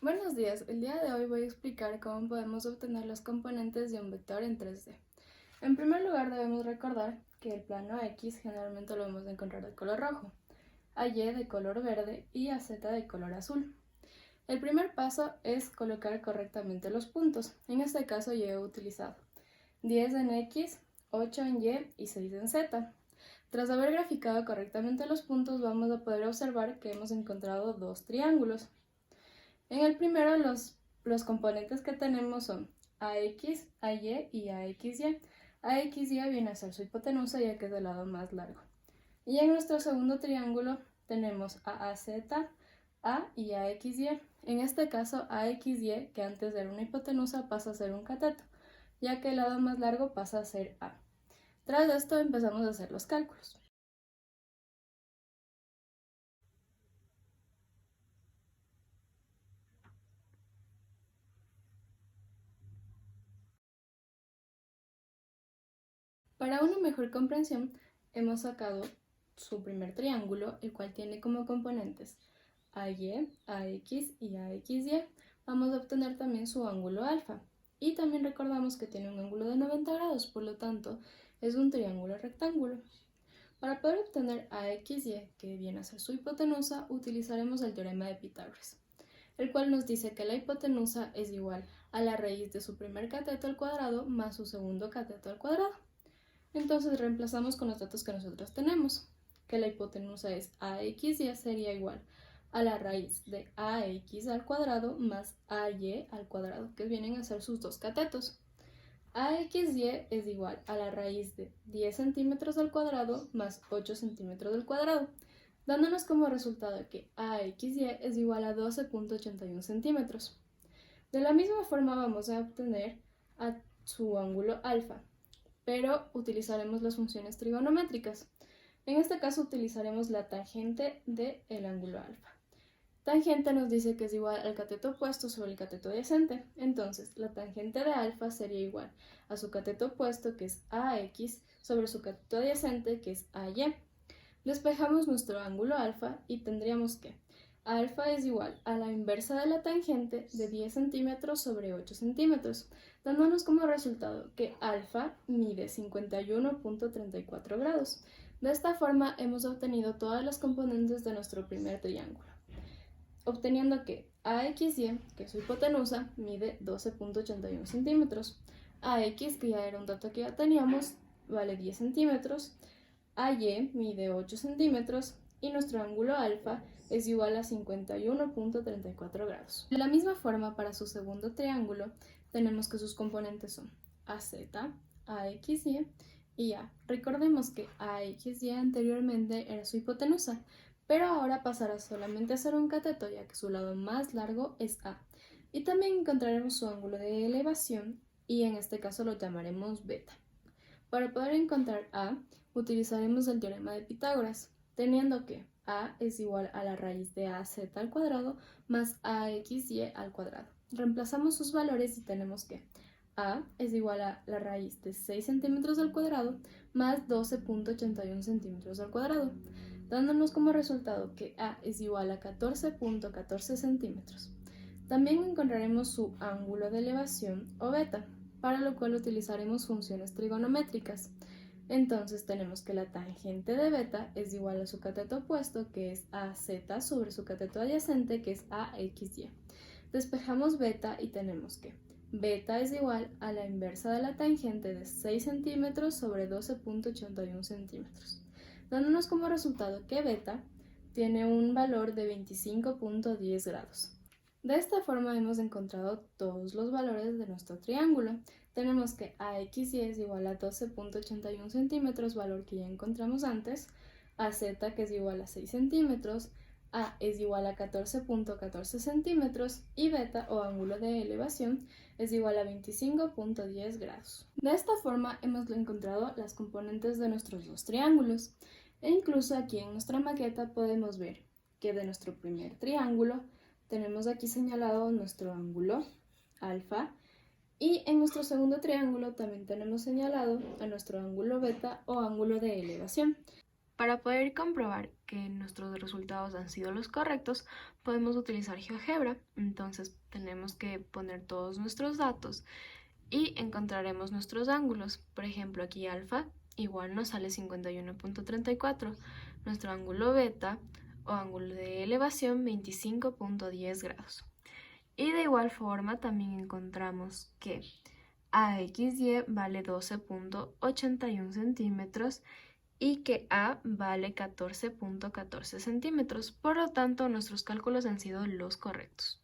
Buenos días, el día de hoy voy a explicar cómo podemos obtener los componentes de un vector en 3D. En primer lugar debemos recordar que el plano X generalmente lo vamos a encontrar de color rojo, a Y de color verde y a Z de color azul. El primer paso es colocar correctamente los puntos, en este caso yo he utilizado 10 en X, 8 en Y y 6 en Z. Tras haber graficado correctamente los puntos vamos a poder observar que hemos encontrado dos triángulos. En el primero los componentes que tenemos son AX, AY y AXY. AXY viene a ser su hipotenusa ya que es el lado más largo. Y en nuestro segundo triángulo tenemos AAZ, A y AXY. En este caso AXY, que antes era una hipotenusa, pasa a ser un cateto, ya que el lado más largo pasa a ser A. Tras esto empezamos a hacer los cálculos. Para una mejor comprensión, hemos sacado su primer triángulo, el cual tiene como componentes AY, AX y AXY. Vamos a obtener también su ángulo alfa. Y también recordamos que tiene un ángulo de 90 grados, por lo tanto es un triángulo rectángulo. Para poder obtener AXY, que viene a ser su hipotenusa, utilizaremos el teorema de Pitágoras, el cual nos dice que la hipotenusa es igual a la raíz de su primer cateto al cuadrado más su segundo cateto al cuadrado. Entonces reemplazamos con los datos que nosotros tenemos, que la hipotenusa es AXY sería igual a la raíz de AX al cuadrado más AY al cuadrado, que vienen a ser sus dos catetos. AXY es igual a la raíz de 10 centímetros al cuadrado más 8 centímetros al cuadrado, dándonos como resultado que AXY es igual a 12.81 centímetros. De la misma forma vamos a obtener a su ángulo alfa, pero utilizaremos las funciones trigonométricas. En este caso utilizaremos la tangente del ángulo alfa. Tangente nos dice que es igual al cateto opuesto sobre el cateto adyacente. Entonces, la tangente de alfa sería igual a su cateto opuesto, que es AX, sobre su cateto adyacente, que es AY. Despejamos nuestro ángulo alfa y tendríamos que alfa es igual a la inversa de la tangente de 10 centímetros sobre 8 centímetros, dándonos como resultado que alfa mide 51.34 grados. De esta forma hemos obtenido todas las componentes de nuestro primer triángulo, obteniendo que AXY, que es su hipotenusa, mide 12.81 centímetros, AX, que ya era un dato que ya teníamos, vale 10 centímetros, AY mide 8 centímetros y nuestro ángulo alfa es igual a 51.34 grados. De la misma forma, para su segundo triángulo, tenemos que sus componentes son AZ, AXY y A. Recordemos que AXY anteriormente era su hipotenusa, pero ahora pasará solamente a ser un cateto, ya que su lado más largo es A. Y también encontraremos su ángulo de elevación y en este caso lo llamaremos beta. Para poder encontrar A, utilizaremos el teorema de Pitágoras, teniendo que A es igual a la raíz de AZ al cuadrado más AXY al cuadrado. Reemplazamos sus valores y tenemos que A es igual a la raíz de 6 centímetros al cuadrado más 12.81 centímetros al cuadrado, dándonos como resultado que A es igual a 14.14 centímetros. También encontraremos su ángulo de elevación o beta, para lo cual utilizaremos funciones trigonométricas. Entonces tenemos que la tangente de beta es igual a su cateto opuesto, que es AZ, sobre su cateto adyacente, que es AXY. Despejamos beta y tenemos que beta es igual a la inversa de la tangente de 6 centímetros sobre 12.81 centímetros, dándonos como resultado que beta tiene un valor de 25.10 grados. De esta forma hemos encontrado todos los valores de nuestro triángulo. Tenemos que AXY es igual a 12.81 centímetros, valor que ya encontramos antes, AZ, que es igual a 6 centímetros, A es igual a 14.14 centímetros y beta, o ángulo de elevación, es igual a 25.10 grados. De esta forma hemos encontrado las componentes de nuestros dos triángulos. E incluso aquí en nuestra maqueta podemos ver que de nuestro primer triángulo tenemos aquí señalado nuestro ángulo alfa y en nuestro segundo triángulo también tenemos señalado a nuestro ángulo beta o ángulo de elevación. Para poder comprobar que nuestros resultados han sido los correctos, podemos utilizar GeoGebra. Entonces tenemos que poner todos nuestros datos y encontraremos nuestros ángulos. Por ejemplo, aquí alfa igual nos sale 51.34, nuestro ángulo beta o ángulo de elevación 25.10 grados. Y de igual forma también encontramos que AXY vale 12.81 centímetros y que A vale 14.14 centímetros. Por lo tanto, nuestros cálculos han sido los correctos.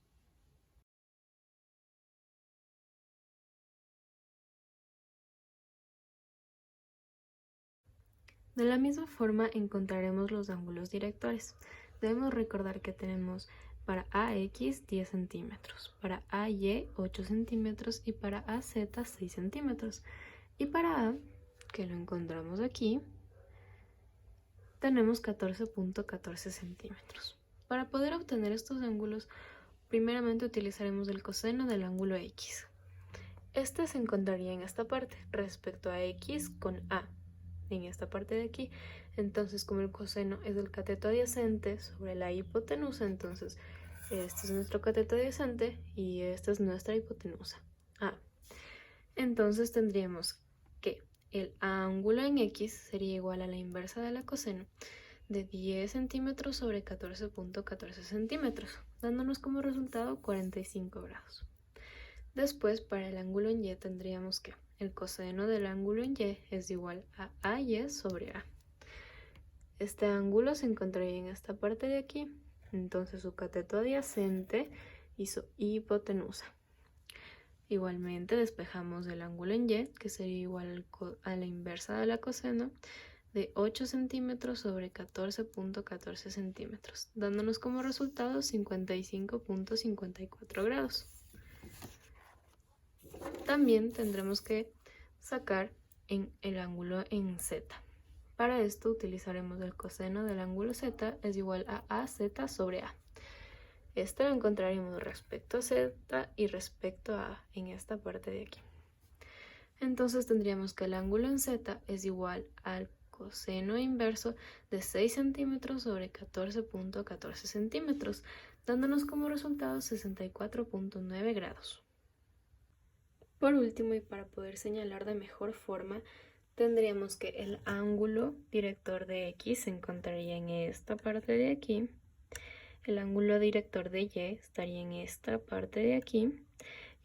De la misma forma encontraremos los ángulos directores. Debemos recordar que tenemos para AX 10 centímetros, para AY 8 centímetros y para AZ 6 centímetros. Y para A, que lo encontramos aquí, tenemos 14.14 centímetros. Para poder obtener estos ángulos, primeramente utilizaremos el coseno del ángulo X. Este se encontraría en esta parte respecto a X con A, en esta parte de aquí. Entonces, como el coseno es el cateto adyacente sobre la hipotenusa, entonces este es nuestro cateto adyacente y esta es nuestra hipotenusa A. Entonces tendríamos que el ángulo en X sería igual a la inversa de la coseno de 10 centímetros sobre 14.14 centímetros, dándonos como resultado 45 grados. Después, para el ángulo en Y tendríamos que el coseno del ángulo en Y es igual a AY sobre A. Este ángulo se encontraría en esta parte de aquí, entonces su cateto adyacente y su hipotenusa. Igualmente despejamos el ángulo en Y, que sería igual a la inversa de la coseno, de 8 centímetros sobre 14.14 centímetros, dándonos como resultado 55.54 grados. También tendremos que sacar en el ángulo en Z. Para esto utilizaremos el coseno del ángulo Z es igual a AZ sobre A. Este lo encontraremos respecto a Z y respecto a A en esta parte de aquí. Entonces tendríamos que el ángulo en Z es igual al coseno inverso de 6 centímetros sobre 14.14 centímetros, dándonos como resultado 64.9 grados. Por último, y para poder señalar de mejor forma, tendríamos que el ángulo director de X se encontraría en esta parte de aquí. El ángulo director de Y estaría en esta parte de aquí.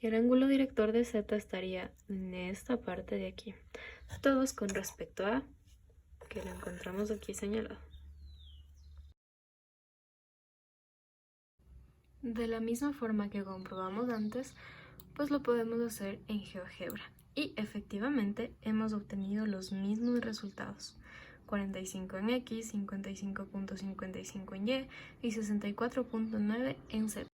Y el ángulo director de Z estaría en esta parte de aquí. Todos con respecto a, que lo encontramos aquí señalado. De la misma forma que comprobamos antes, pues lo podemos hacer en GeoGebra. Y efectivamente hemos obtenido los mismos resultados. 45 en X, 55.55 en Y y 64.9 en Z.